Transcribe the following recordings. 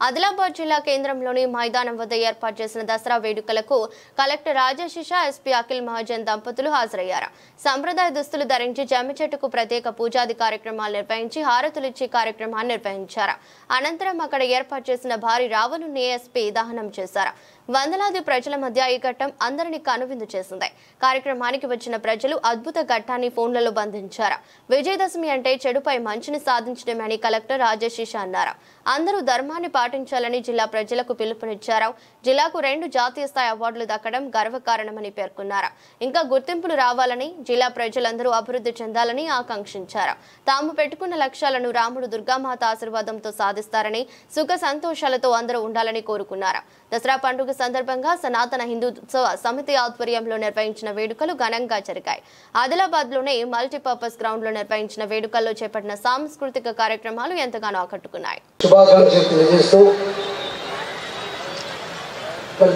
ఆదిలాబాద్ జిల్లా కేంద్రంలోని మైదానం వద్ద ఏర్పాటు చేసిన దసరా వేడుకలకు కలెక్టర్ రాజశేష ఎస్పీ అఖిల్ మహాజన్ దంపతులు హాజరయ్యారు. సంప్రదాయ దుస్తులు ధరించి జమ్మి చెట్టుకు ప్రత్యేక పూజాది కార్యక్రమాలు నిర్వహించి హారతులిచ్చి కార్యక్రమాన్ని నిర్వహించారు. అనంతరం అక్కడ ఏర్పాటు చేసిన భారీ రావణుని ఎస్పీ దహనం చేశారు. వందలాది ప్రజల మధ్య ఈ ఘట్టం అందరినీ కనువిందు చేసింది. కార్యక్రమానికి వచ్చిన ప్రజలు అద్భుత ఘట్టాన్ని ఫోన్లలో బంధించారు. విజయదశమి అంటే చెడుపై మంచిని సాధించడమని కలెక్టర్ రాజశేష అన్నారు. అందరూ ధర్మాన్ని పాటించాలని జిల్లా ప్రజలకు పిలుపునిచ్చారు. జిల్లాకు 2 జాతీయ స్థాయి అవార్డులు దక్కడం గర్వకారణమని పేర్కొన్నారు. ఇంకా గుర్తింపులు రావాలని, జిల్లా ప్రజలందరూ అభివృద్ధి చెందాలని ఆకాంక్షించారు. తాము పెట్టుకున్న లక్ష్యాలను రాముడు దుర్గామాత ఆశీర్వాదంతో సాధిస్తారని, సుఖ సంతోషాలతో అందరూ ఉండాలని కోరుకున్నారు. దసరా పండుగ సందర్భంగా సనాతన హిందూత్సవ సమితి ఆధ్వర్యంలో నిర్వహించిన వేడుకలు ఘనంగా జరిగాయి. ఆదిలాబాద్ లోని మల్టీపర్పస్ గ్రౌండ్ లో నిర్వహించిన వేడుకల్లో చేపట్టిన సాంస్కృతిక కార్యక్రమాలు ఎంతగానో ఆకట్టుకున్నాయి.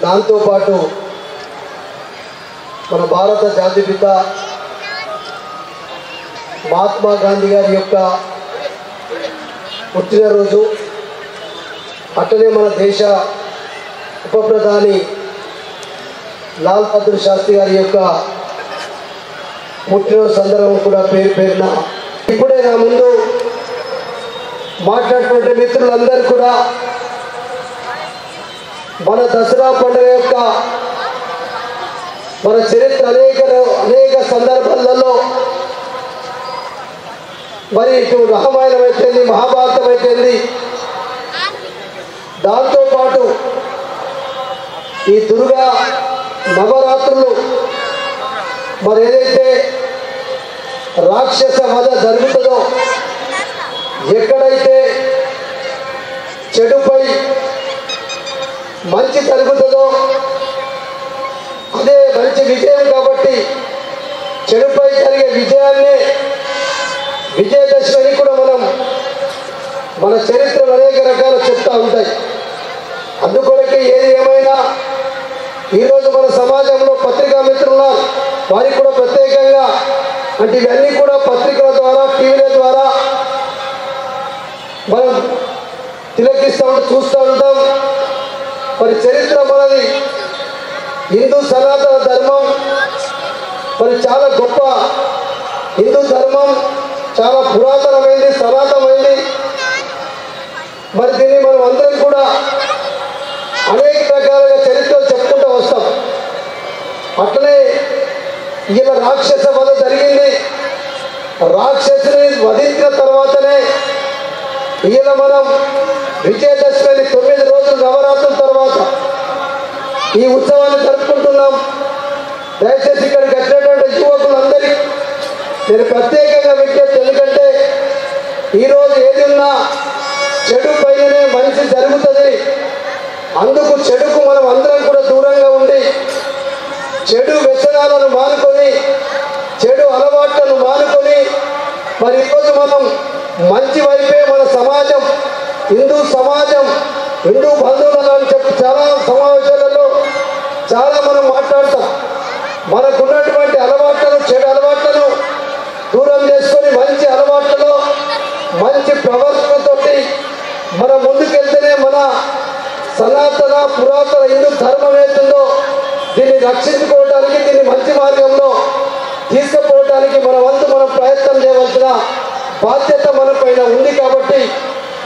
దాంతో పాటు మన భారత జాతిపిత మహాత్మా గాంధీ గారి యొక్క పుట్టినరోజు, అట్లనే మన దేశ ఉప ప్రధాని లాల్ బహదూర్ శాస్త్రి గారి యొక్క పుట్టినరోజు సందర్భం కూడా పేరు పేరున ఇప్పుడే నా ముందు మాట్లాడుతున్న మిత్రులందరూ కూడా మన దసరా పండుగ యొక్క మన చరిత్ర అనేక సందర్భాలలో మరి ఇటు రామాయణం అయితేంది, మహాభారతం అయితేంది, దాంతోపాటు ఈ దుర్గా నవరాత్రులు మరి ఏదైతే రాక్షస వధ జరుగుతుందో, ఎక్కడైతే చెడుపై మంచి జరుగుతుందో అదే మంచి విజయం. కాబట్టి చెడుపై జరిగే విజయాన్నే విజయదశమి కూడా మన చరిత్రలు అనేక రకాలు చెప్తూ ఉంటాయి. అందుకొరకే ఏది ఏమైనా ఈరోజు మన సమాజంలో పత్రికా మిత్రులు వారికి కూడా ప్రత్యేకంగా అంటే ఇవన్నీ కూడా పత్రికల ద్వారా, టీవీల ద్వారా మనం తిలకిస్తూ ఉంటాం, చూస్తూ ఉంటాం. మరి చరిత్ర మనది హిందూ సనాతన ధర్మం మరి చాలా గొప్ప హిందూ ధర్మం, చాలా పురాతనమైంది, సనాతనమైంది. మరి దీన్ని మనం అందరం కూడా అనేక రకాలుగా చరిత్రలు చెప్పుకుంటూ వస్తాం. అట్లనే ఈయన రాక్షస వధ జరిగింది. రాక్షసుని వధించిన తర్వాతనే ఈయన మనం విజయదశమి 9 రోజులు నవరాత్రుల తర్వాత ఈ ఉత్సవాన్ని జరుపుకుంటున్నాం. దయచేసి ఇక్కడికి వచ్చినటువంటి యువకులందరికీ నేను ప్రత్యేకంగా విజ్ఞప్తి, ఎందుకంటే ఈరోజు ఏది ఉన్నా చెడు పైననే మంచి జరుగుతుంది. అందుకు చెడుకు మనం అందరం కూడా దూరంగా ఉండి చెడు వ్యసనాలను మానుకొని, చెడు అలవాట్లను మానుకొని మరి ఈరోజు మనం మంచి వైపే మన సమాజం, హిందూ సమాజం, హిందూ బంధువులను అని చెప్పి చాలా సమావేశాలలో చాలా మనం మాట్లాడతాం. మనకున్నటువంటి అలవాట్లను, చెడు అలవాట్లను దూరం చేసుకొని మంచి అలవాట్లలో, మంచి ప్రవర్తనతోటి మనం ముందుకెళ్తేనే మన సనాతన పురాతన హిందూ ధర్మం ఏతుందో దీన్ని రక్షించుకోవడానికి, దీన్ని మంచి మార్గంలో తీసుకుపోవడానికి మన వంతు మనం ప్రయత్నం చేయవలసిన బాధ్యత మన పైన ఉంది. కాబట్టి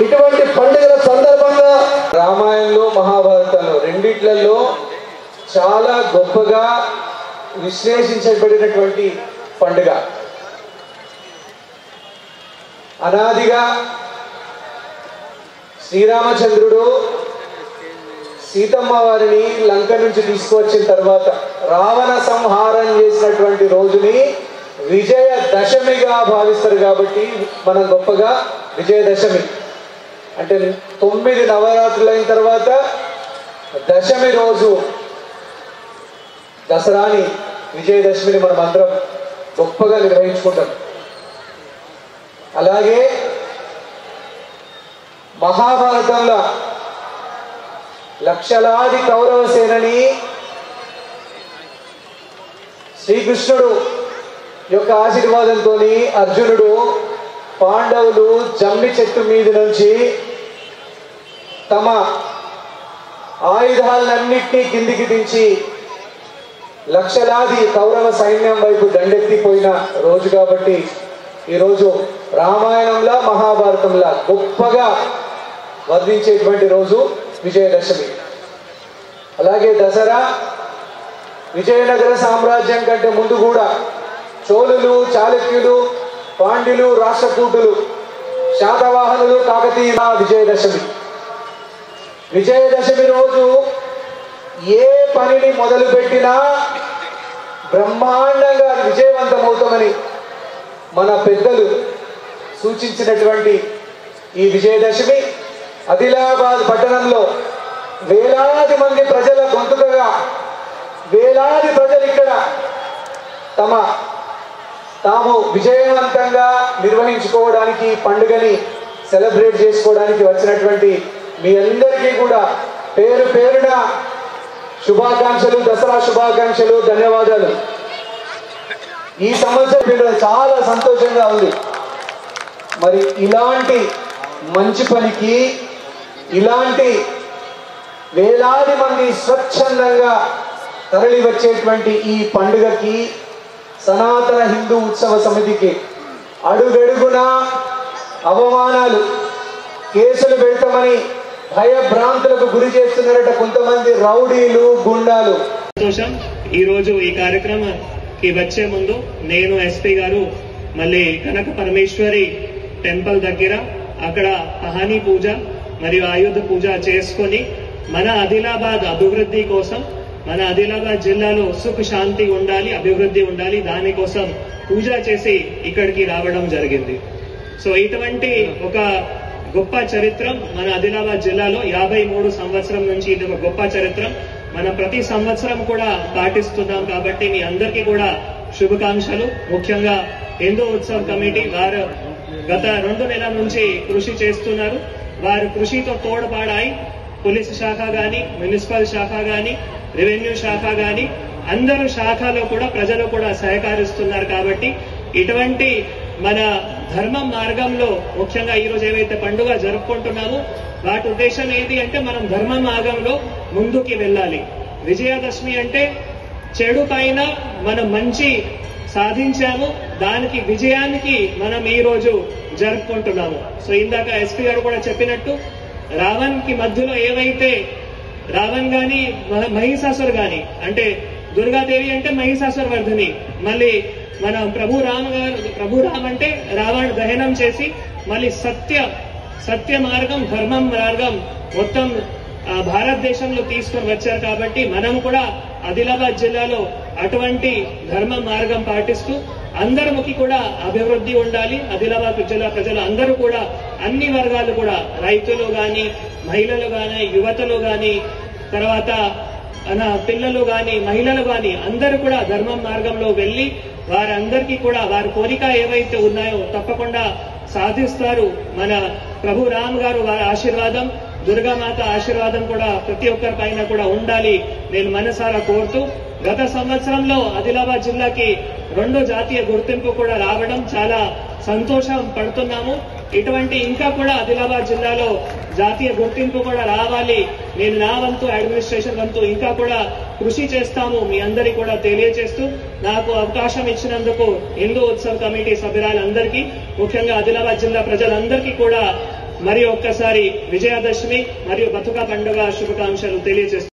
ఇటువంటి పండుగల సందర్భంగా రామాయణంలో, మహాభారతంలో రెండిట్లలో చాలా గొప్పగా విశ్లేషించబడినటువంటి పండుగ. అనాదిగా శ్రీరామచంద్రుడు సీతమ్మ వారిని లంక నుంచి తీసుకువచ్చిన తర్వాత రావణ సంహారం చేసినటువంటి రోజుని విజయదశమిగా భావిస్తారు. కాబట్టి మనం గొప్పగా విజయదశమి అంటే 9 నవరాత్రులు అయిన తర్వాత దశమి రోజు దసరాని, విజయదశమిని మనం అందరం గొప్పగా నిర్వహించుకుంటాం. అలాగే మహాభారతంలో లక్షలాది కౌరవ సేనని శ్రీకృష్ణుడు యొక్క ఆశీర్వాదంతో పాండవులు జమ్మి చెట్టు మీద నుంచి తమ ఆయుధాలన్నింటినీ కిందికి దించి లక్షలాది కౌరవ సైన్యం వైపు దండెత్తిపోయిన రోజు కాబట్టి ఈరోజు రామాయణంలా మహాభారతంలా గొప్పగా వర్ణించేటువంటి రోజు విజయదశమి. అలాగే దసరా విజయనగర సామ్రాజ్యం కంటే ముందు కూడా చోళులు, చాళుక్యులు, పాండ్యులు, రాష్ట్రకూటులు, శాతవాహనులు, కాకతీయ విజయదశమి. విజయదశమి రోజు ఏ పనిని మొదలుపెట్టినా బ్రహ్మాండంగా విజయవంతమవుతామని మన పెద్దలు సూచించినటువంటి ఈ విజయదశమి ఆదిలాబాద్ పట్టణంలో వేలాది మంది ప్రజల గొంతుకగా వేలాది ప్రజలు ఇక్కడ తాము విజయవంతంగా నిర్వహించుకోవడానికి, పండుగని సెలబ్రేట్ చేసుకోవడానికి వచ్చినటువంటి మీ అందరికీ కూడా పేరు పేరున శుభాకాంక్షలు, దసరా శుభాకాంక్షలు, ధన్యవాదాలు. ఈ సంవత్సరం చాలా సంతోషంగా ఉంది. మరి ఇలాంటి మంచి పనికి, ఇలాంటి వేలాది మంది స్వచ్ఛందంగా తరలి వచ్చేటువంటి ఈ పండుగకి సనాతన హిందూ ఉత్సవ సమితికి అడుగడుగున అవమానాలు, కేసులు పెడతామని భయభ్రాంతులకు గురి చేస్తున్నారట కొంతమంది రౌడీలు, గుండాలు. సంతోషం. ఈ రోజు ఈ కార్యక్రమానికి వచ్చే ముందు నేను ఎస్పీ గారు మళ్ళీ కనక పరమేశ్వరి టెంపుల్ దగ్గర అక్కడ పహానీ పూజ మరియు ఆయుధ పూజ చేసుకొని మన ఆదిలాబాద్ అభివృద్ధి కోసం, మన ఆదిలాబాద్ జిల్లాలో సుఖ శాంతి ఉండాలి, అభివృద్ధి ఉండాలి, దానికోసం పూజ చేసి ఇక్కడికి రావడం జరిగింది. సో ఇటువంటి ఒక గొప్ప చరిత్రం మన ఆదిలాబాద్ జిల్లాలో 53 సంవత్సరం నుంచి ఇది ఒక గొప్ప చరిత్రం. మనం ప్రతి సంవత్సరం కూడా పాటిస్తున్నాం కాబట్టి మీ అందరికీ కూడా శుభాకాంక్షలు. ముఖ్యంగా హిందూ ఉత్సవ్ కమిటీ వారు గత 2 నెలల నుంచి కృషి చేస్తున్నారు. వారి కృషితో తోడ్పడాయి పోలీసు శాఖ గాని, మున్సిపల్ శాఖ గాని, రెవెన్యూ శాఖ గాని అందరూ శాఖలో కూడా ప్రజలు కూడా సహకరిస్తున్నారు. కాబట్టి ఇటువంటి మన ధర్మ మార్గంలో ముఖ్యంగా ఈ రోజు ఏవైతే పండుగ జరుపుకుంటున్నామో వాటి ఉద్దేశం ఏంటి అంటే మనం ధర్మ మార్గంలో ముందుకి వెళ్ళాలి. విజయదశమి అంటే చెడు పైన మనం మంచి సాధించాము, దానికి విజయానికి మనం ఈ రోజు జరుపుకుంటున్నాము. సో ఇందాక ఎస్పీ గారు కూడా చెప్పినట్టు రావణ్ కి మధ్యలో ఏవైతే రావణ్ గాని, మహిషాసురు గాని, అంటే దుర్గాదేవి అంటే మహిషాసుర వర్ధిని, మళ్ళీ మన ప్రభు రామ్ అంటే రావణ దహనం చేసి మళ్ళీ సత్య మార్గం, ధర్మం మార్గం మొత్తం భారతదేశంలో తీసుకొని వచ్చారు. కాబట్టి మనం కూడా ఆదిలాబాద్ జిల్లాలో అటువంటి ధర్మ మార్గం పాటిస్తూ అందరికి కూడా అభివృద్ధి ఉండాలి. ఆదిలాబాద్ జిల్లా ప్రజలు అందరూ కూడా అన్ని వర్గాలు కూడా రైతులు గాని, మహిళలు గాని, యువతలు గాని, తర్వాత మన పిల్లలు గాని, మహిళలు గాని అందరూ కూడా ధర్మం మార్గంలో వెళ్లి వారందరికీ కూడా వారి కోరిక ఏవైతే ఉన్నాయో తప్పకుండా సాధిస్తారు. మన ప్రభు రామ్ గారు వారి ఆశీర్వాదం, దుర్గామాత ఆశీర్వాదం కూడా ప్రతి ఒక్కరి పైన కూడా ఉండాలి నేను మనసారా కోరుతూ, గత సంవత్సరంలో ఆదిలాబాద్ జిల్లాకి 2 జాతీయ గుర్తింపు కూడా రావడం చాలా సంతోషం పడుతున్నాము. ఇటువంటి ఇంకా కూడా ఆదిలాబాద్ జిల్లాలో జాతీయ గుర్తింపు కూడా రావాలి. నేను నా వంతు, అడ్మినిస్ట్రేషన్ వంతు ఇంకా కూడా కృషి చేస్తాము మీ అందరికీ కూడా తెలియజేస్తూ, నాకు అవకాశం ఇచ్చినందుకు హిందూ ఉత్సవ్ కమిటీ సభ్యురాలందరికీ, ముఖ్యంగా ఆదిలాబాద్ జిల్లా ప్రజలందరికీ కూడా మరి ఒక్కసారి విజయదశమి మరియు బతుక పండుగ శుభాకాంక్షలు తెలియజేస్తున్నాను.